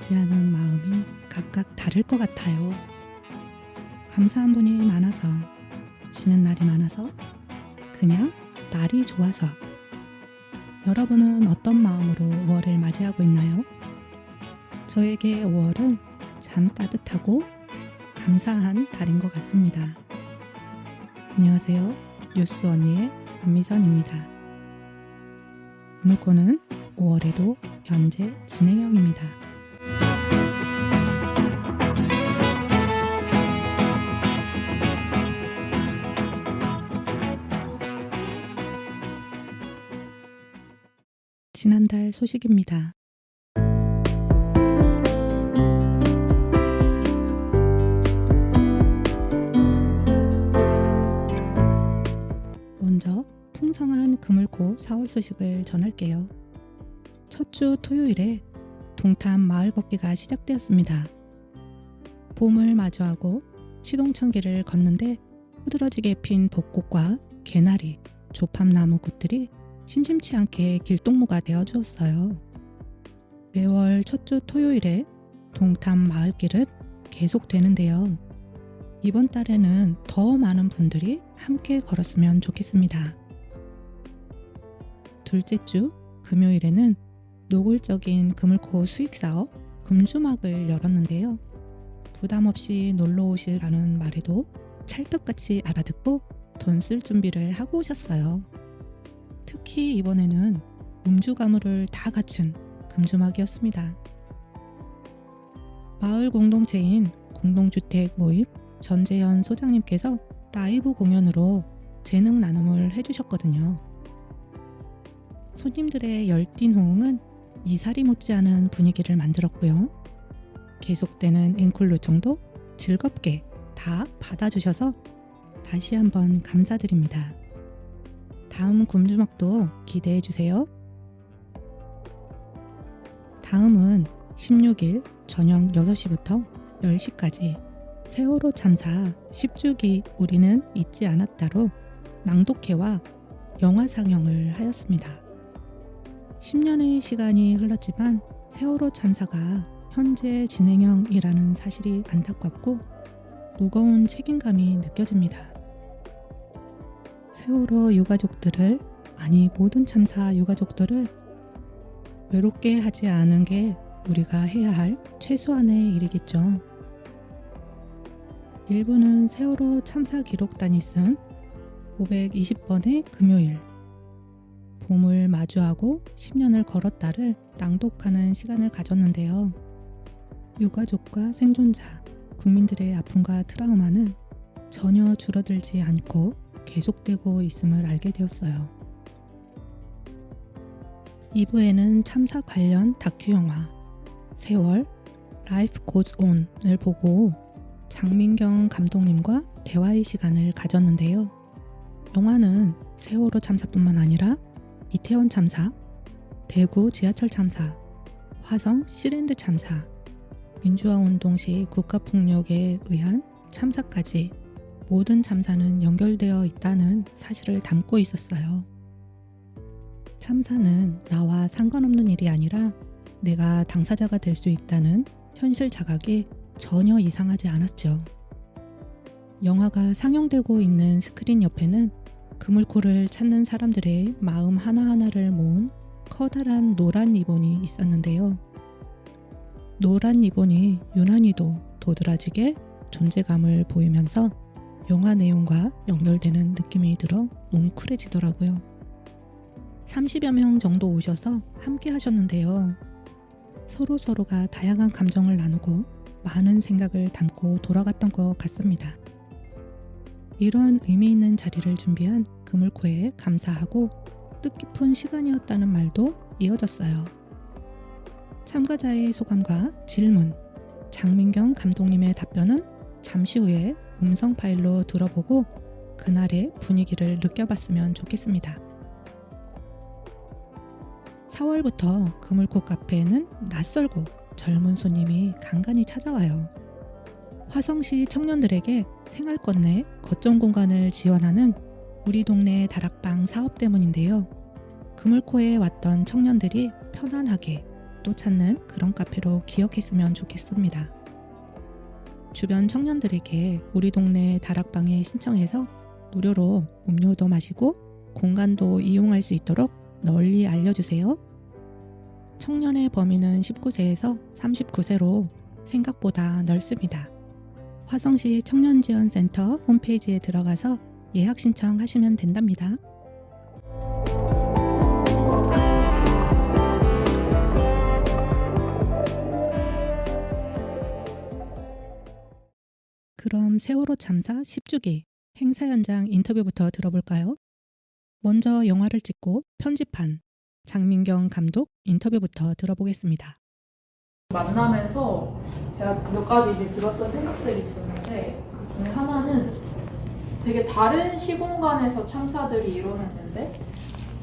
맞이하는 마음이 각각 다를 것 같아요. 감사한 분이 많아서, 쉬는 날이 많아서, 그냥 날이 좋아서. 여러분은 어떤 마음으로 5월을 맞이하고 있나요? 저에게 5월은 참 따뜻하고 감사한 달인 것 같습니다. 안녕하세요. 뉴스 언니의 윤미선입니다. 오늘거는 5월에도 현재 진행형입니다. 지난달 소식입니다. 먼저 풍성한 그물코 4월 소식을 전할게요. 첫 주 토요일에 동탄 마을 걷기가 시작되었습니다. 봄을 마주하고 시동천길을 걷는데 흐드러지게 핀 벚꽃과 개나리, 조팝나무 굿들이 심심치 않게 길동무가 되어주었어요. 매월 첫 주 토요일에 동탄 마을길은 계속되는데요. 이번 달에는 더 많은 분들이 함께 걸었으면 좋겠습니다. 둘째 주 금요일에는 노골적인 그물코 수익사업 금주막을 열었는데요. 부담 없이 놀러 오시라는 말에도 찰떡같이 알아듣고 돈 쓸 준비를 하고 오셨어요. 특히 이번에는 음주 가물을 다 갖춘 금주막이었습니다. 마을 공동체인 공동주택 모임 전재현 소장님께서 라이브 공연으로 재능 나눔을 해주셨거든요. 손님들의 열띤 호응은 이사리 못지않은 분위기를 만들었고요. 계속되는 앵콜 요청도 즐겁게 다 받아주셔서 다시 한번 감사드립니다. 다음 금주막도 기대해주세요. 다음은 16일 저녁 6시부터 10시까지 세월호 참사 10주기 우리는 잊지 않았다로 낭독회와 영화 상영을 하였습니다. 10년의 시간이 흘렀지만 세월호 참사가 현재 진행형이라는 사실이 안타깝고 무거운 책임감이 느껴집니다. 세월호 유가족들을, 아니 모든 참사 유가족들을 외롭게 하지 않은 게 우리가 해야 할 최소한의 일이겠죠. 일부는 세월호 참사 기록단이 쓴 520번의 금요일, 봄을 마주하고 10년을 걸었다를 낭독하는 시간을 가졌는데요. 유가족과 생존자, 국민들의 아픔과 트라우마는 전혀 줄어들지 않고 계속되고 있음을 알게 되었어요. 2부에는 참사 관련 다큐 영화 세월 Life Goes On을 보고 장민경 감독님과 대화의 시간을 가졌는데요. 영화는 세월호 참사뿐만 아니라 이태원 참사, 대구 지하철 참사, 화성 시랜드 참사, 민주화운동 시 국가폭력에 의한 참사까지 모든 참사는 연결되어 있다는 사실을 담고 있었어요. 참사는 나와 상관없는 일이 아니라 내가 당사자가 될 수 있다는 현실 자각이 전혀 이상하지 않았죠. 영화가 상영되고 있는 스크린 옆에는 그물코를 찾는 사람들의 마음 하나하나를 모은 커다란 노란 리본이 있었는데요. 노란 리본이 유난히도 도드라지게 존재감을 보이면서 영화 내용과 연결되는 느낌이 들어 뭉클해지더라고요. 30여 명 정도 오셔서 함께 하셨는데요. 서로가 다양한 감정을 나누고 많은 생각을 담고 돌아갔던 것 같습니다. 이런 의미 있는 자리를 준비한 그물코에 감사하고 뜻깊은 시간이었다는 말도 이어졌어요. 참가자의 소감과 질문, 장민경 감독님의 답변은 잠시 후에 음성 파일로 들어보고 그날의 분위기를 느껴봤으면 좋겠습니다. 4월부터 그물코 카페에는 낯설고 젊은 손님이 간간히 찾아와요. 화성시 청년들에게 생활권 내 거점 공간을 지원하는 우리 동네 다락방 사업 때문인데요. 그물코에 왔던 청년들이 편안하게 또 찾는 그런 카페로 기억했으면 좋겠습니다. 주변 청년들에게 우리 동네 다락방에 신청해서 무료로 음료도 마시고 공간도 이용할 수 있도록 널리 알려주세요. 청년의 범위는 19세에서 39세로 생각보다 넓습니다. 화성시 청년지원센터 홈페이지에 들어가서 예약 신청하시면 된답니다. 그럼 세월호 참사 10주기 행사 현장 인터뷰부터 들어볼까요? 먼저 영화를 찍고 편집한 장민경 감독 인터뷰부터 들어보겠습니다. 만나면서 제가 몇 가지 이제 들었던 생각들이 있었는데, 그 중에 하나는 되게 다른 시공간에서 참사들이 일어났는데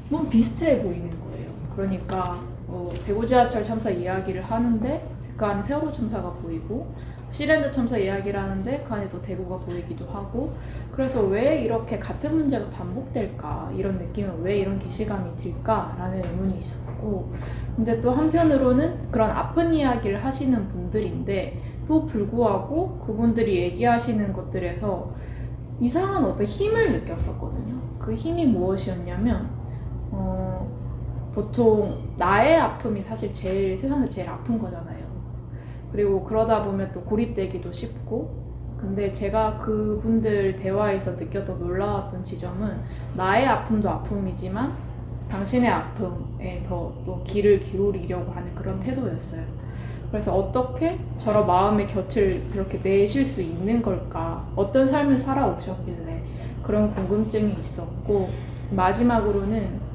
너무 비슷해 보이는 거예요. 그러니까 대구 지하철 참사 이야기를 하는데 그 안에 세월호 참사가 보이고, 시랜드 참사 이야기를 하는데 그 안에 또 대구가 보이기도 하고, 그래서 왜 이렇게 같은 문제가 반복될까, 이런 느낌은 왜 이런 기시감이 들까라는 의문이 있었고, 근데 또 한편으로는 그런 아픈 이야기를 하시는 분들인데 또 불구하고 그분들이 얘기하시는 것들에서 이상한 어떤 힘을 느꼈었거든요. 그 힘이 무엇이었냐면 보통 나의 아픔이 사실 세상에서 제일 아픈 거잖아요. 그리고 그러다 보면 또 고립되기도 쉽고, 근데 제가 그분들 대화에서 느꼈던 놀라웠던 지점은 나의 아픔도 아픔이지만 당신의 아픔에 더 또 귀를 기울이려고 하는 그런 태도였어요. 그래서 어떻게 저런 마음의 곁을 그렇게 내실 수 있는 걸까? 어떤 삶을 살아오셨길래 그런 궁금증이 있었고, 마지막으로는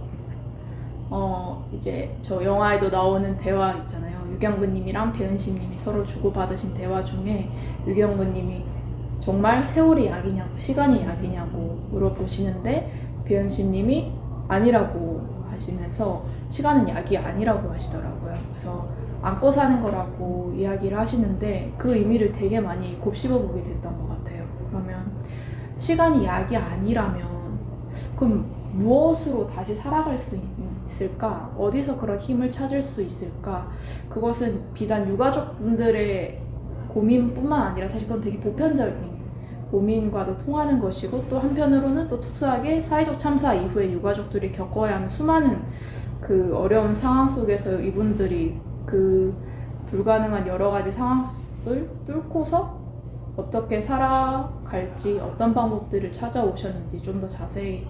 이제 저 영화에도 나오는 대화 있잖아요. 유경근님이랑 배은심님이 서로 주고받으신 대화 중에 유경근님이 정말 세월이 약이냐고, 시간이 약이냐고 물어보시는데 배은심님이 아니라고 하시면서 시간은 약이 아니라고 하시더라고요. 그래서 안고 사는 거라고 이야기를 하시는데 그 의미를 되게 많이 곱씹어 보게 됐던 것 같아요. 그러면 시간이 약이 아니라면 그럼 무엇으로 다시 살아갈 수 있을까? 어디서 그런 힘을 찾을 수 있을까? 그것은 비단 유가족분들의 고민뿐만 아니라 사실 그건 되게 보편적인 고민과도 통하는 것이고, 또 한편으로는 또 특수하게 사회적 참사 이후에 유가족들이 겪어야 하는 수많은 그 어려운 상황 속에서 이분들이 그 불가능한 여러 가지 상황을 뚫고서 어떻게 살아갈지, 어떤 방법들을 찾아오셨는지 좀 더 자세히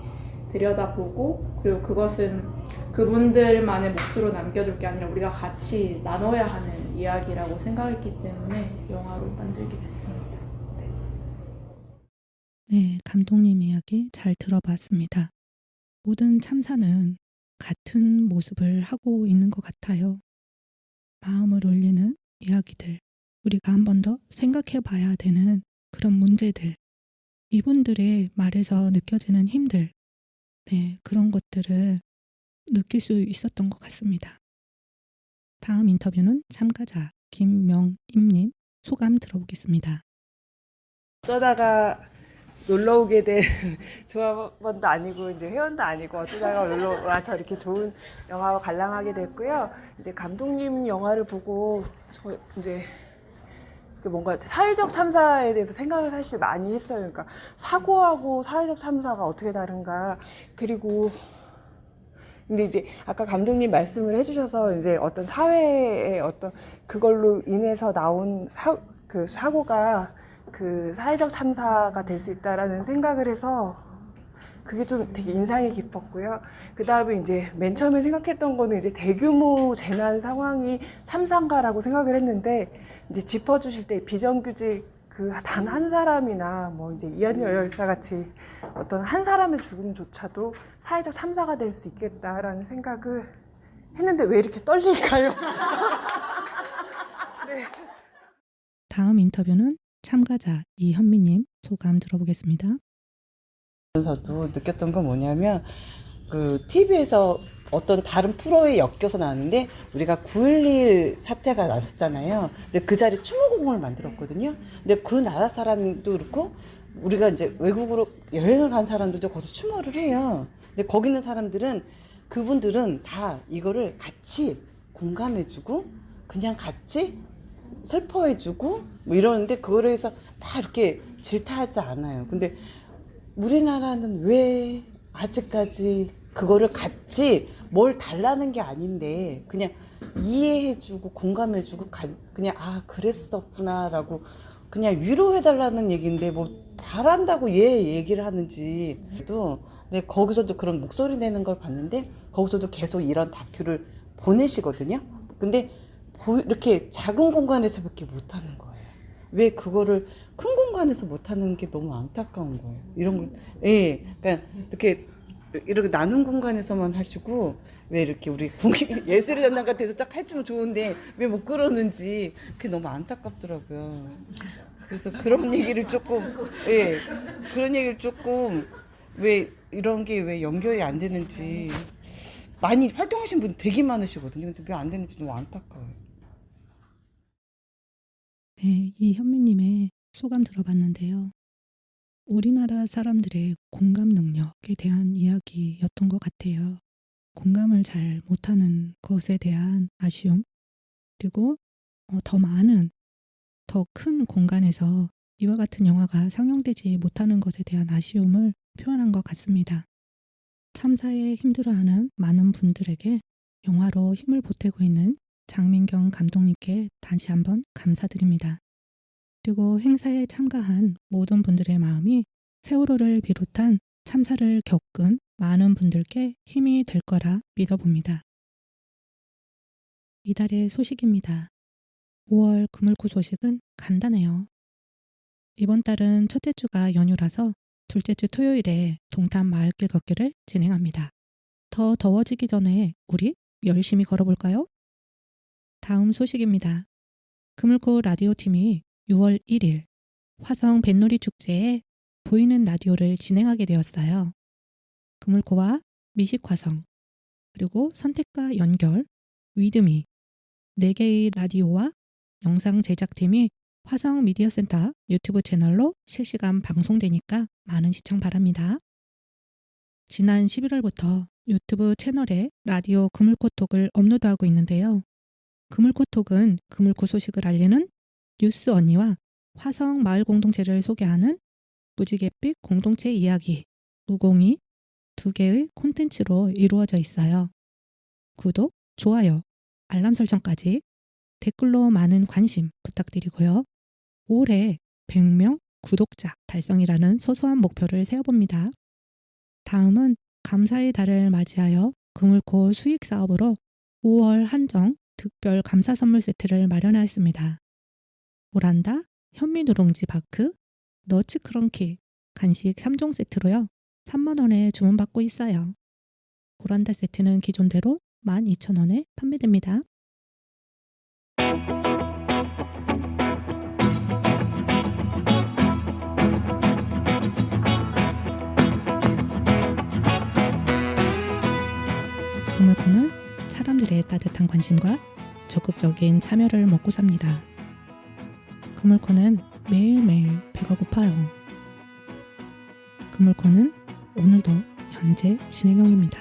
들여다보고, 그리고 그것은 그분들만의 몫으로 남겨둘 게 아니라 우리가 같이 나눠야 하는 이야기라고 생각했기 때문에 영화로 만들게 됐습니다. 네, 감독님 이야기 잘 들어봤습니다. 모든 참사는 같은 모습을 하고 있는 것 같아요. 마음을 울리는 이야기들, 우리가 한 번 더 생각해 봐야 되는 그런 문제들, 이분들의 말에서 느껴지는 힘들, 네, 그런 것들을 느낄 수 있었던 것 같습니다. 다음 인터뷰는 참가자 김명임님 소감 들어보겠습니다. 어쩌다가 놀러 오게 된 조합원도 아니고 이제 회원도 아니고 어쩌다가 놀러 와서 이렇게 좋은 영화와 관람하게 됐고요. 이제 감독님 영화를 보고 저 이제 뭔가 사회적 참사에 대해서 생각을 사실 많이 했어요. 그러니까 사고하고 사회적 참사가 어떻게 다른가. 그리고 근데 이제 아까 감독님 말씀을 해주셔서 이제 어떤 사회의 어떤 그걸로 인해서 나온 그 사고가 그 사회적 참사가 될 수 있다라는 생각을 해서 그게 좀 되게 인상이 깊었고요. 그 다음에 이제 맨 처음에 생각했던 거는 이제 대규모 재난 상황이 참사인가라고 생각을 했는데, 이제 짚어주실 때 비정규직 그 단 한 사람이나 뭐 이제 이한열 열사 같이 어떤 한 사람의 죽음조차도 사회적 참사가 될 수 있겠다라는 생각을 했는데 왜 이렇게 떨릴까요? 네. 다음 인터뷰는 참가자 이현미님 소감 들어보겠습니다. 저도 느꼈던 건 뭐냐면 그 TV에서 어떤 다른 프로에 엮여서 나왔는데 우리가 9.11 사태가 났었잖아요. 근데 그 자리에 추모공원을 만들었거든요. 근데 그 나라 사람도 그렇고 우리가 이제 외국으로 여행을 간 사람들도 거기서 추모를 해요. 근데 거기 있는 사람들은 그분들은 다 이거를 같이 공감해주고 그냥 같이 슬퍼해주고 뭐 이러는데 그거를 해서 막 이렇게 질타하지 않아요. 근데 우리나라는 왜 아직까지 그거를 같이 뭘 달라는 게 아닌데 그냥 이해해주고 공감해주고 그냥 아 그랬었구나라고 그냥 위로해달라는 얘기인데 뭐 바란다고 얘 얘기를 하는지. 또 근데 거기서도 그런 목소리 내는 걸 봤는데 거기서도 계속 이런 다큐를 보내시거든요. 근데 이렇게 작은 공간에서밖에 못하는 거예요. 왜 그거를 큰 공간에서 못하는 게 너무 안타까운 거예요. 이런 걸, 예, 그러니까 이렇게 나눈 공간에서만 하시고 왜 이렇게 우리 예술의 전당 같은 데서 딱 해주면 좋은데 왜 못 그러는지 그게 너무 안타깝더라고요. 그래서 그런 얘기를 조금, 예, 그런 얘기를 조금 왜 이런 게 왜 연결이 안 되는지 많이 활동하신 분 되게 많으시거든요. 근데 왜 안 되는지 너무 안타까워요. 네, 이 현미님의 소감 들어봤는데요. 우리나라 사람들의 공감 능력에 대한 이야기였던 것 같아요. 공감을 잘 못하는 것에 대한 아쉬움, 그리고 더 많은, 더 큰 공간에서 이와 같은 영화가 상영되지 못하는 것에 대한 아쉬움을 표현한 것 같습니다. 참사에 힘들어하는 많은 분들에게 영화로 힘을 보태고 있는 장민경 감독님께 다시 한번 감사드립니다. 그리고 행사에 참가한 모든 분들의 마음이 세월호를 비롯한 참사를 겪은 많은 분들께 힘이 될 거라 믿어봅니다. 이달의 소식입니다. 5월 그물코 소식은 간단해요. 이번 달은 첫째 주가 연휴라서 둘째 주 토요일에 동탄 마을길 걷기를 진행합니다. 더 더워지기 전에 우리 열심히 걸어볼까요? 다음 소식입니다. 그물코 라디오팀이 6월 1일 화성 뱃놀이 축제에 보이는 라디오를 진행하게 되었어요. 그물코와 미식화성, 그리고 선택과 연결, 위드미, 4개의 라디오와 영상 제작팀이 화성 미디어센터 유튜브 채널로 실시간 방송되니까 많은 시청 바랍니다. 지난 11월부터 유튜브 채널에 라디오 그물코톡을 업로드하고 있는데요. 그물코톡은 그물코 소식을 알리는 뉴스 언니와 화성 마을 공동체를 소개하는 무지갯빛 공동체 이야기, 무공이 2개의 콘텐츠로 이루어져 있어요. 구독, 좋아요, 알람 설정까지 댓글로 많은 관심 부탁드리고요. 올해 100명 구독자 달성이라는 소소한 목표를 세워봅니다. 다음은 감사의 달을 맞이하여 그물코 수익 사업으로 5월 한정 특별 감사 선물 세트를 마련하였습니다. 오란다, 현미 누룽지 바크, 너츠 크런키, 간식 3종 세트로요. 3만원에 주문받고 있어요. 오란다 세트는 기존대로 12,000원에 판매됩니다. 그물코는 사람들의 따뜻한 관심과 적극적인 참여를 먹고 삽니다. 그물코는 매일매일 배가 고파요. 그물코는 오늘도 현재 진행형입니다.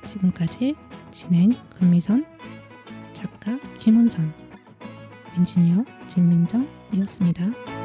지금까지 진행 금미선, 작가 김은선, 엔지니어 진민정이었습니다.